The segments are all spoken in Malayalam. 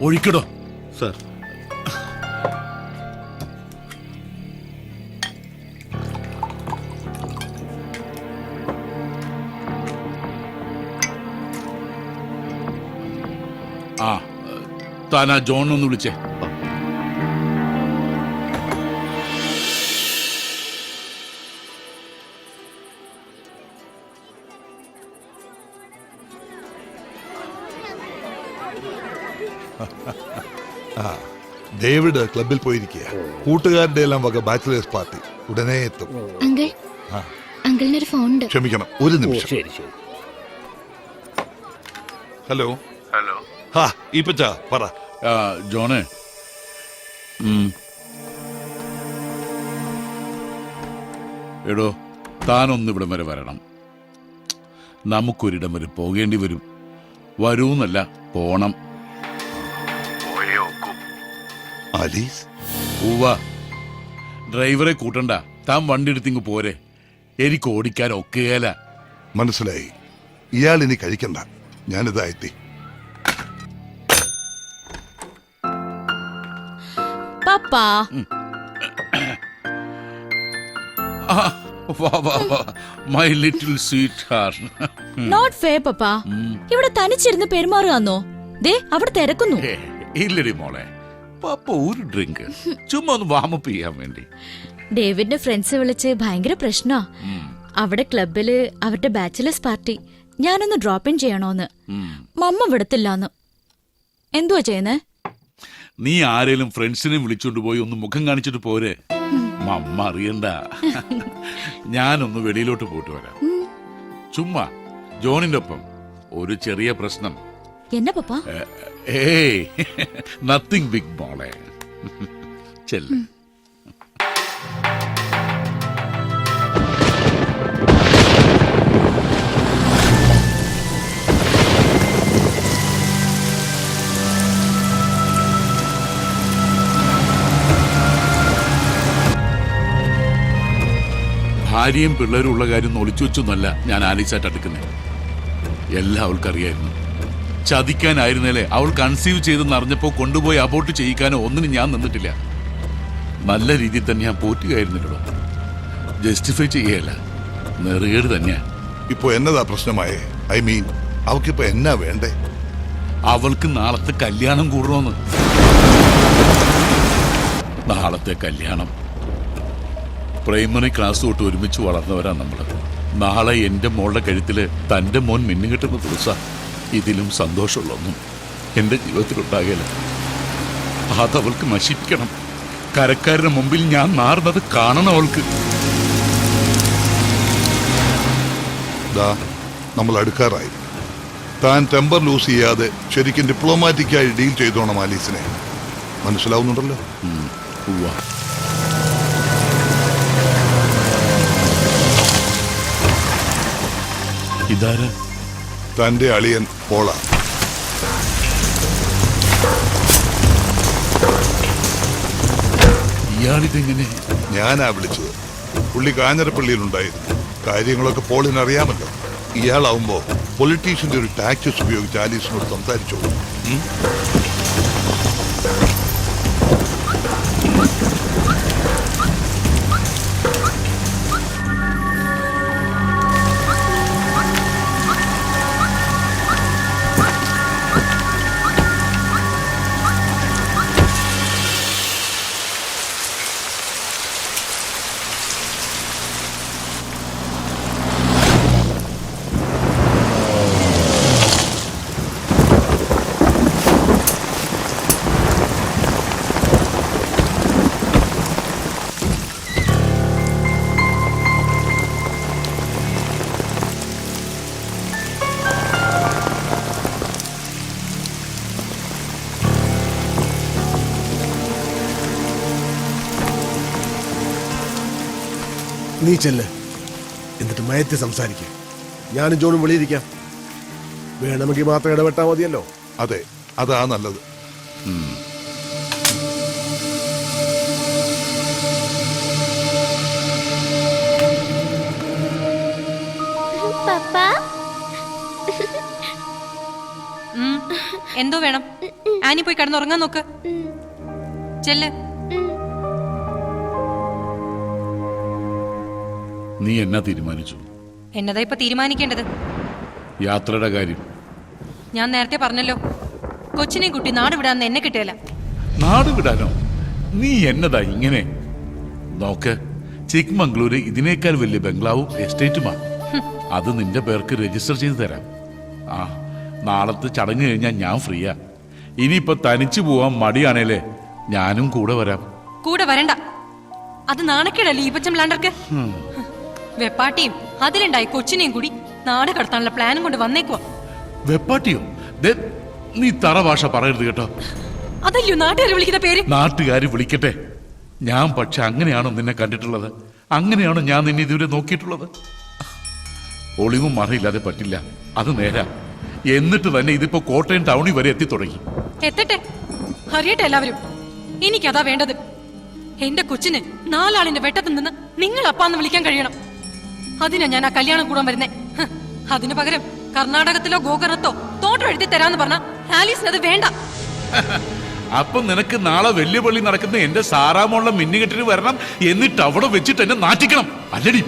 ഒഴിക്കടോ സർ. ആ താനാ ജോൺ ഒന്ന് വിളിച്ചേ. ഡേവിഡ് ക്ലബിൽ പോയിരിക്കുക. കൂട്ടുകാരുടെ എല്ലാം വക ബാച്ചിലേഴ്സ് പാർട്ടി ഉടനെ എത്തും. അങ്കിൾ, അങ്കിളിനൊരു ഫോൺ ഉണ്ട്. ക്ഷമിക്കണം, ഒരു നിമിഷം. ശരി ശരി. ഹലോ. ഹലോ. ഹാ ഈപ്പച്ച പറ. ജോണേ, എടോ താനൊന്ന് ഇവിടം വരെ വരണം. നമുക്കൊരിടം വരെ പോകേണ്ടി വരും. വരൂന്നല്ല, പോണം. ആലീസ്? ഉവ്വ. ഡ്രൈവറെ കൂട്ടണ്ട, താൻ വണ്ടി എടുത്തിങ്ങ് പോരെ. എനിക്ക് ഓടിക്കാൻ ഒക്കെയല്ല. മനസ്സിലായി. ഇയാൾ ഇനി കഴിക്കണ്ട, ഞാനിതാ എത്തി. Papa, my little sweetheart. Not fair papa. ഇവിടെ തനിച്ചിരുന്ന് പെരുമാറുകന്നോ? ദേ അവിടെ തിരക്കുന്നു. ഇല്ലടി മോളെ, പപ്പ ഒരു ഡ്രിങ്ക് ചുമ്മാ ഒന്ന് വാമപ്പ് ചെയ്യാൻ വേണ്ടി. ഡേവിഡിന്റെ ഫ്രണ്ട്സ് വിളിച്ച് ഭയങ്കര പ്രശ്നമാ. അവിടെ ക്ലബില് അവരുടെ ബാച്ചിലേഴ്സ് പാർട്ടി. ഞാനൊന്ന് ഡ്രോപ്പ് ഇൻ ചെയ്യണോന്ന്. മമ്മ വിടത്തില്ലാന്ന്. എന്തുവാ ചെയ്യുന്നേ? നീ ആരേലും ഫ്രണ്ട്സിനെ വിളിച്ചോണ്ട് പോയി ഒന്ന് മുഖം കാണിച്ചിട്ട് പോരെ. മമ്മ അറിയണ്ട. ഞാനൊന്ന് വെളിയിലോട്ട് പോയിട്ട് വരാം. ചുമ്മാ ജോണിന്റെ ഒപ്പം ഒരു ചെറിയ പ്രശ്നം. എന്നാ പപ്പാ? ഏയ് നത്തിങ് ബിഗ് മോളെ. ചെല്ല്. ഭാര്യയും പിള്ളേരും ഉള്ള കാര്യം ഒളിച്ചു വെച്ചൊന്നല്ല ഞാൻ ആലീസായിട്ട് അടുക്കുന്നത്. എല്ലാം അവൾക്കറിയായിരുന്നു. ചതിക്കാനായിരുന്നേലേ അവൾ കൺസീവ് ചെയ്തെന്ന് അറിഞ്ഞപ്പോ കൊണ്ടുപോയി അബോർട്ട് ചെയ്യിക്കാനോ ഒന്നിനും ഞാൻ നിന്നിട്ടില്ല. നല്ല രീതിയിൽ തന്നെ ഞാൻ പോറ്റുകയായിരുന്നല്ലോ. ജസ്റ്റിഫൈ ചെയ്യല്ല, നെറുകേട് തന്നെയാ. ഇപ്പൊ എന്നതാ പ്രശ്നമായേ? ഐ മീൻ, അവക്കിപ്പോ എന്നാ വേണ്ടേ? അവൾക്ക് നാളത്തെ കല്യാണം കൂടണമെന്ന്. നാളത്തെ കല്യാണം. പ്രൈമറി ക്ലാസ് തൊട്ട് ഒരുമിച്ച് വളർന്നവരാ നമ്മള്. നാളെ എന്റെ മോളുടെ കഴുത്തില് തന്റെ മോൻ മിന്നുകിട്ടുന്ന ദിവസം. ഇതിലും സന്തോഷമുള്ളൊന്നും എന്റെ ജീവിതത്തിലുണ്ടാകില്ല. അതവൾക്ക് നശിപ്പിക്കണം. കരക്കാരുടെ മുമ്പിൽ ഞാൻ നാറുന്നത് കാണണം അവൾക്ക്. നമ്മൾ അടുക്കാറായി. താൻ ടെമ്പർ ലൂസ് ചെയ്യാതെ ശരിക്കും ഡിപ്ലോമാറ്റിക്കായി ഡീൽ ചെയ്തോണം ആലീസിനെ. മനസ്സിലാവുന്നുണ്ടല്ലോ? ഇതാരാ? തന്റെ അളിയൻ പോള. ഇയാളിതെങ്ങനെ? ഞാനാ വിളിച്ചത്. പുള്ളി കാഞ്ഞിരപ്പള്ളിയിലുണ്ടായിരുന്നു. കാര്യങ്ങളൊക്കെ പോളിനറിയാമല്ലോ. ഇയാളാവുമ്പോ പൊളിറ്റീഷ്യന്റെ ഒരു ടാക്ടിക്സ് ഉപയോഗിച്ച് ആലീസിനോട് സംസാരിച്ചോളൂ. നീ ചെല്ല്, എന്നിട്ട് മയത്തി സംസാരിക്കുക. ഞാനും ജോണും വെളിയിരിക്കാം. വേണമെങ്കിൽ മാത്രം ഇടപെട്ടാൽ മതിയല്ലോ. അതെ, അതാ നല്ലത്. പപ്പാ, എന്തോ വേണം? ആനി പോയി കിടന്നുറങ്ങാൻ നോക്ക്. ചെല്ല്. നീ എന്നാ തീരുമാനിച്ചു? എന്നതാ ഇപ്പൊ തീരുമാനിക്കേണ്ടത്? യാത്രയുടെ കാര്യം. ഞാൻ നേരത്തെ പറഞ്ഞല്ലോ, കൊച്ചിനെയും കുട്ടി നാട് വിടാന്ന് എന്നെ കിട്ടിയല്ല. നാട് വിടാനോ? നീ എന്നതാ ഇങ്ങനെ? നോക്ക്, ചിക്മംഗ്ലൂര് ഇതിനേക്കാൾ വലിയ ബംഗ്ലാവും എസ്റ്റേറ്റുമാണ്. അത് നിന്റെ പേർക്ക് രജിസ്റ്റർ ചെയ്ത് തരാം. ആ, നാളത്തെ ചടങ്ങ് കഴിഞ്ഞാൽ ഞാൻ ഫ്രീയാ. ഇനിയിപ്പോ തനിച്ചു പോവാൻ മടിയാണേലേ ഞാനും കൂടെ വരാം. കൂടെ വരണ്ട, അത് നാണക്കേടല്ലേ ഈ പച്ചം ലാണ്ടർക്ക്. വെപ്പാട്ടിയും അതിലുണ്ടായി കൊച്ചിനെയും കൂടി നാട് കടത്താനുള്ള പ്ലാനും കൊണ്ട് വന്നേക്കുവാ. വെപ്പാട്ടിയോ? നീ തറ ഭാഷ പറയരുത് കേട്ടോ. അതല്ലോ നാട്ടുകാർ വിളിക്കുന്ന പേര്. നാട്ടുകാർ വിളിക്കട്ടെ. ഞാൻ പക്ഷെ അങ്ങനെയാണോ നിന്നെ കണ്ടിട്ടുള്ളത്? അങ്ങനെയാണോ ഞാൻ നിന്നെ ഇതുവരെ നോക്കിയിട്ടുള്ളത്? ഒളിവും മറയില്ലാതെ പറ്റില്ല, അത് നേരാ. എന്നിട്ട് തന്നെ ഇതിപ്പോ കോട്ടയം ടൗണിൽ വരെ എത്തി തുടങ്ങി. എത്തട്ടെ, അറിയട്ടെ എല്ലാവരും. എനിക്കതാ വേണ്ടത്. എന്റെ കൊച്ചിന് 4 ആളിന്റെ വെട്ടത്തിൽ നിന്ന് നിങ്ങൾ അപ്പാന്ന് വിളിക്കാൻ കഴിയണം. അതിനാ ഞാൻ ആ കല്യാണം കൂടാൻ വരുന്നേ. അതിനു പകരം കർണാടകത്തിലോ ഗോകർണത്തോ തോട്ടം എഴുതി തരാന്ന് പറഞ്ഞ ആലീസിന് അത് വേണ്ട. അപ്പൊ നിനക്ക് നാളെ വലിയ പള്ളി നടക്കുന്ന എന്റെ സാറാമോളുടെ മിന്നുകെട്ടിന് വരണം, എന്നിട്ട് അവിടെ വെച്ചിട്ട് എന്നെ നാറ്റിക്കണം, അല്ലടി?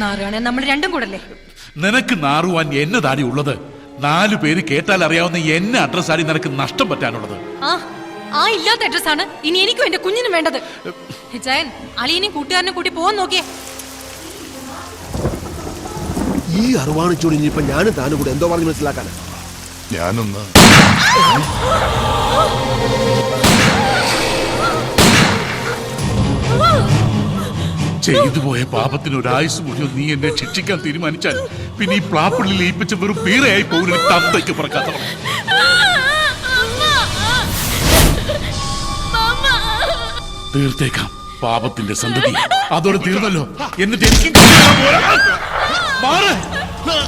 നാറുകയാണെ നമ്മൾ രണ്ടും കൂടല്ലേ? നിനക്ക് നാറുവാൻ എന്നതാടി ഉള്ളത്? 4 പേര് കേട്ടാൽ അറിയാവുന്ന എന്നെ അഡ്രസ്സാടി നിനക്ക് നഷ്ടം പറ്റാനുള്ളത്. ആ ഇല്ലാത്ത അഡ്രസ്സാണ് ഇനി എനിക്കും എന്റെ കുഞ്ഞിനും വേണ്ടത്. ജയൻ, അളിയനെയും കൂട്ടുകാരനെ കൂട്ടി പോവാൻ നോക്കിയേ. ഈ അറിവാണിച്ചോട് ഇനിയിപ്പോ ഞാനും താനും കൂടെ എന്തോ പറഞ്ഞ് മനസ്സിലാക്കാനാ? ഞാനൊന്ന് ചെയ്തു പോയ പാപത്തിന് ഒരായുസ് മുഴുവൻ നീ എന്നെ ശിക്ഷിക്കാൻ തീരുമാനിച്ചാൽ പിന്നെ ഈ പ്ലാപ്പിള്ളിൽ ഏൽപ്പിച്ച വെറും പീറയായി പോകുന്ന തന്തയ്ക്ക് പറക്കാത്തവൾ. തീർത്തേക്കാം പാപത്തിന്റെ സന്തതി. അതോടെ തീർന്നല്ലോ. എന്നിട്ട് എനിക്ക്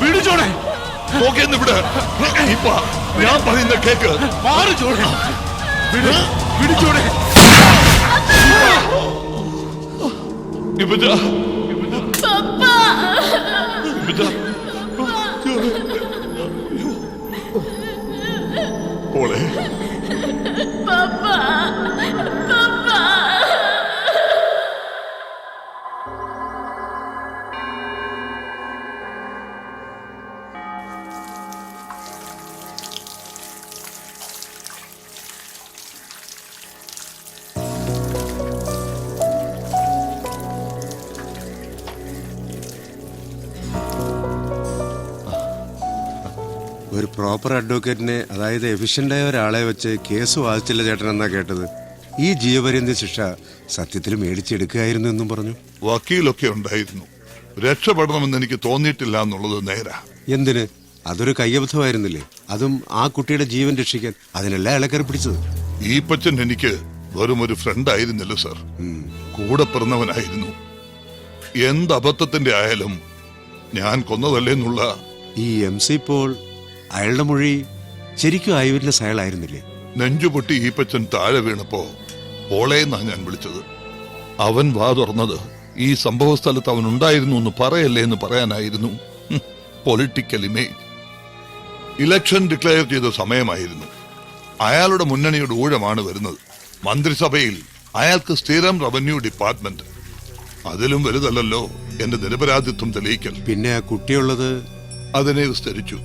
പിടിച്ചോടെ ഞാൻ പറയുന്ന കേക്ക്. മാറിച്ചോടെ, പിടിച്ചോടെ. മോളെ, ഒരു പ്രോപ്പർ അഡ്വക്കേറ്റിനെ, അതായത് എഫിഷ്യൻ്റായ ഒരാളെ വെച്ച് കേസ് വാദിച്ചില്ല ചേട്ടൻ എന്നാ കേട്ടത്. ഈ ജീവപര്യന്ത ശിക്ഷ സത്യത്തിൽ മേടിച്ചെടുക്കുകയായിരുന്നു എന്നും പറഞ്ഞു. വക്കീലൊക്കെ ഉണ്ടായിരുന്നു. രക്ഷപ്പെടണമെന്ന് എനിക്ക് തോന്നിയിട്ടില്ല എന്നുള്ളത് നേരാ. എന്തിന്? അതൊരു കയ്യബദ്ധമായിരുന്നില്ലേ? അതും ആ കുട്ടിയുടെ ജീവൻ രക്ഷിക്കാൻ. അതിനല്ല അയാളെ കയറി പിടിച്ചത്. ഈ പച്ചൻ എനിക്ക് വെറും ഒരു ഫ്രണ്ട് ആയിരുന്നില്ല സർ, കൂടെ പിറന്നവനായിരുന്നു. എന്ത് അബദ്ധത്തിന്റെ ആയാലും ഞാൻ കൊന്നതല്ലേന്നുള്ള ഈ MC പോൾ, അയാളുടെ മൊഴി ശരിക്കും ഐവിറ്റ്നസ് അയാളായിരുന്നില്ലേ? നെഞ്ചുപൊട്ടി ഈ പച്ചൻ താഴെ വീണപ്പോ പോളേന്നാ ഞാൻ വിളിച്ചത്. അവൻ വാ തുറന്നത് ഈ സംഭവ സ്ഥലത്ത് അവൻ ഉണ്ടായിരുന്നു എന്ന് പറയല്ലേ എന്ന് പറയാനായിരുന്നു. Political image. ഇലക്ഷൻ ഡിക്ലെയർ ചെയ്ത സമയമായിരുന്നു. അയാളുടെ മുന്നണിയുടെ ഊഴമാണ് വരുന്നത്. മന്ത്രിസഭയിൽ അയാൾക്ക് സ്ഥിരം റവന്യൂ ഡിപ്പാർട്ട്മെന്റ്. അതിലും വലുതല്ലോ എന്റെ നിരപരാധിത്വം തെളിയിക്കൽ. പിന്നെ ആ കുട്ടിയുള്ളത് അതിനെ വിസ്തരിച്ചു.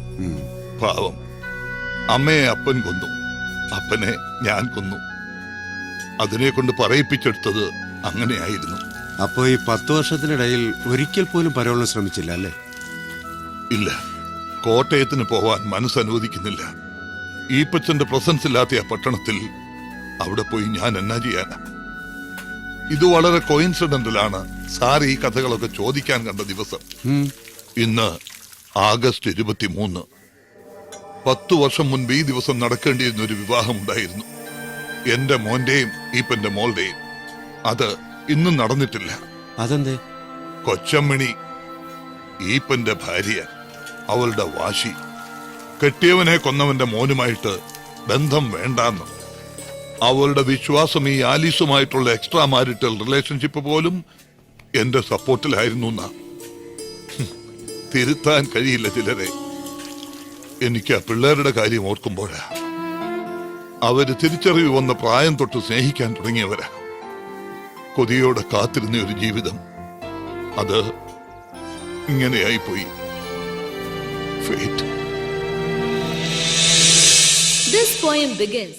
പാവം, അമ്മയെ അപ്പൻ കൊന്നു, അപ്പനെ ഞാൻ കൊന്നു. അതിനെ കൊണ്ട് പറയിപ്പിച്ചെടുത്തത് അങ്ങനെയായിരുന്നു. അപ്പോ ഈ 10 വർഷത്തിനിടയിൽ ഒരിക്കൽ പോലും പരോളിന് ശ്രമിച്ചില്ല അല്ലേ? ഇല്ല, കോട്ടയത്തിന് പോവാൻ മനസ്സനുവദിക്കുന്നില്ല. ഈപ്പച്ചന്റെ പ്രസൻസ് ഇല്ലാത്ത ആ പട്ടണത്തിൽ അവിടെ പോയി ഞാൻ എന്നാ ചെയ്യാനാ? ഇത് വളരെ കോയിൻസിഡന്റലാണ് സാർ ഈ കഥകളൊക്കെ ചോദിക്കാൻ കണ്ട ദിവസം. ഇന്ന് ആഗസ്റ്റ് 23. 10 വർഷം മുൻപ് ഈ ദിവസം നടക്കേണ്ടിയിരുന്ന ഒരു വിവാഹം ഉണ്ടായിരുന്നു. എന്റെ മോന്റെയും ഈപ്പന്റെ മോളുടെയും. അത് ഇന്നും നടന്നിട്ടില്ല. അതെന്തേ? കൊച്ചമ്മണി, ഈപ്പന്റെ ഭാര്യ, അവളുടെ വാശി, കെട്ടിയവനെ കൊന്നവന്റെ മോനുമായിട്ട് ബന്ധം വേണ്ടാന്ന്. അവളുടെ വിശ്വാസം ഈ ആലീസുമായിട്ടുള്ള എക്സ്ട്രാ മാരിറ്റൽ റിലേഷൻഷിപ്പ് പോലും എന്റെ സപ്പോർട്ടിലായിരുന്നു. തിരുത്താൻ കഴിയില്ല ചിലരെ. എനിക്ക് ആ പിള്ളേരുടെ കാര്യം ഓർക്കുമ്പോഴാ. അവര് തിരിച്ചറിവ് വന്ന പ്രായം തൊട്ട് സ്നേഹിക്കാൻ തുടങ്ങിയവരാ. കൊതിയോടെ കാത്തിരുന്ന ഒരു ജീവിതം അത് ഇങ്ങനെയായിപ്പോയി. ഫേറ്റ്. This poem begins